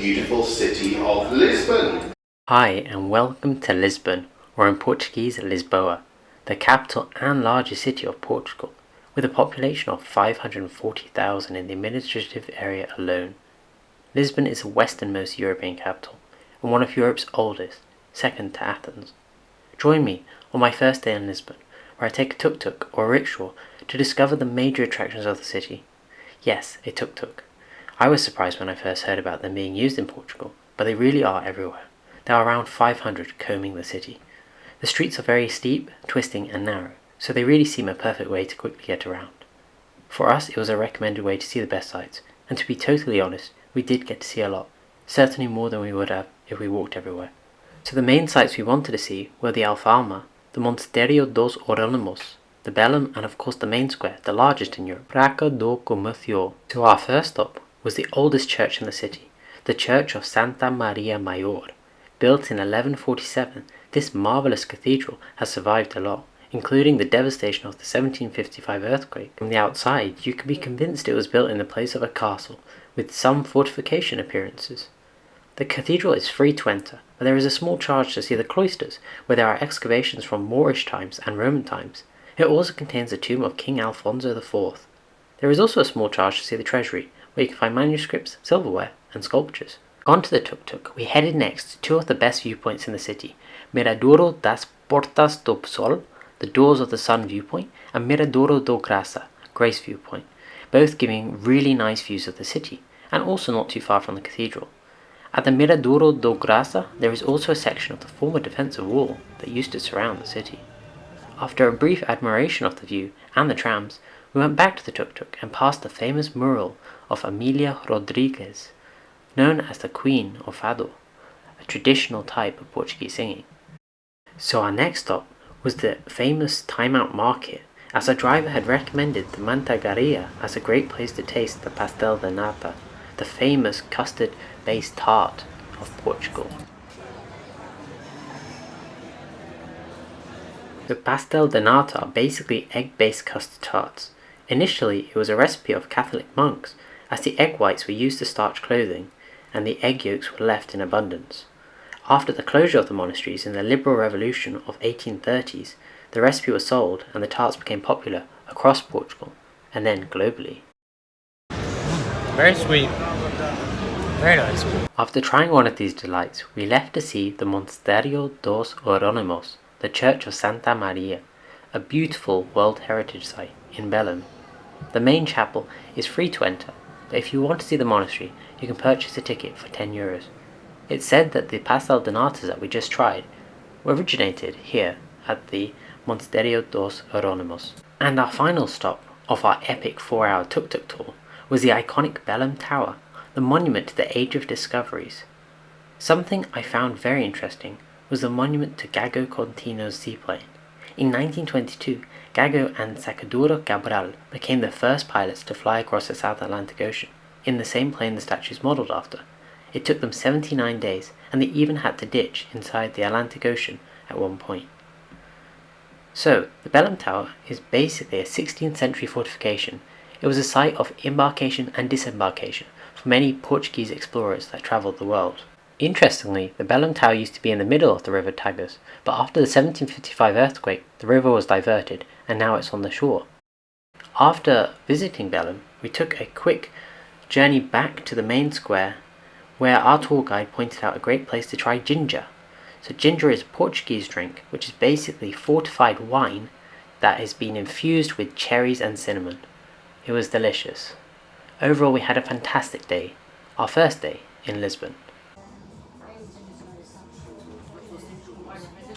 beautiful city of Lisbon. Hi and welcome to Lisbon, or in Portuguese Lisboa, the capital and largest city of Portugal, with a population of 540,000 in the administrative area alone. Lisbon is the westernmost European capital, and one of Europe's oldest, second to Athens. Join me on my first day in Lisbon, where I take a TukTuk or a rickshaw to discover the major attractions of the city. Yes, a TukTuk. I was surprised when I first heard about them being used in Portugal, but they really are everywhere. There are around 500 combing the city. The streets are very steep, twisting and narrow, so they really seem a perfect way to quickly get around. For us, it was a recommended way to see the best sights, and to be totally honest, we did get to see a lot, certainly more than we would have if we walked everywhere. So the main sights we wanted to see were the Alfama, the Monasterio dos Orônimos, the Belém, and of course the main square, the largest in Europe, Praça do Comércio. So our first stop was the oldest church in the city, the Church of Santa Maria Maior. Built in 1147, this marvelous cathedral has survived a lot, including the devastation of the 1755 earthquake. From the outside, you can be convinced it was built in the place of a castle, with some fortification appearances. The cathedral is free to enter, but there is a small charge to see the cloisters, where there are excavations from Moorish times and Roman times. It also contains the tomb of King Alfonso IV. There is also a small charge to see the treasury, where you can find manuscripts, silverware, and sculptures. Onto the TukTuk, we headed next to two of the best viewpoints in the city, Miradouro das Portas do Sol, the Doors of the Sun viewpoint, and Miradouro do Graça, Grace viewpoint, both giving really nice views of the city, and also not too far from the cathedral. At the Miradouro do Graça, there is also a section of the former defensive wall that used to surround the city. After a brief admiration of the view and the trams, we went back to the TukTuk and passed the famous mural of Amelia Rodrigues, known as the Queen of Fado, a traditional type of Portuguese singing. So our next stop was the famous Time Out Market, as our driver had recommended the Manteigaria as a great place to taste the pastel de nata, the famous custard-based tart of Portugal. The pastel de nata are basically egg-based custard tarts. Initially, it was a recipe of Catholic monks, as the egg whites were used to starch clothing, and the egg yolks were left in abundance. After the closure of the monasteries in the liberal revolution of 1830s, the recipe was sold and the tarts became popular across Portugal, and then globally. Very sweet. Very nice. After trying one of these delights, we left to see the Monasterio dos Orônimos, the Church of Santa Maria, a beautiful World Heritage Site in Belém. The main chapel is free to enter, but if you want to see the monastery, you can purchase a ticket for €10. It's said that the pastel de natas that we just tried originated here at the Monasterio dos Orônimos. And our final stop of our epic 4-hour TukTuk tour was the iconic Belém Tower, the monument to the Age of Discoveries. Something I found very interesting was the monument to Gago Contino's seaplane. In 1922, Gago and Sacadura Cabral became the first pilots to fly across the South Atlantic Ocean, in the same plane the statue is modelled after. It took them 79 days, and they even had to ditch inside the Atlantic Ocean at one point. So, the Belém Tower is basically a 16th century fortification. It was a site of embarkation and disembarkation for many Portuguese explorers that travelled the world. Interestingly, the Belém Tower used to be in the middle of the river Tagus, but after the 1755 earthquake, the river was diverted, and now it's on the shore. After visiting Belém, we took a quick journey back to the main square, where our tour guide pointed out a great place to try ginger. So ginger is a Portuguese drink, which is basically fortified wine that has been infused with cherries and cinnamon. It was delicious. Overall, we had a fantastic day, our first day in Lisbon.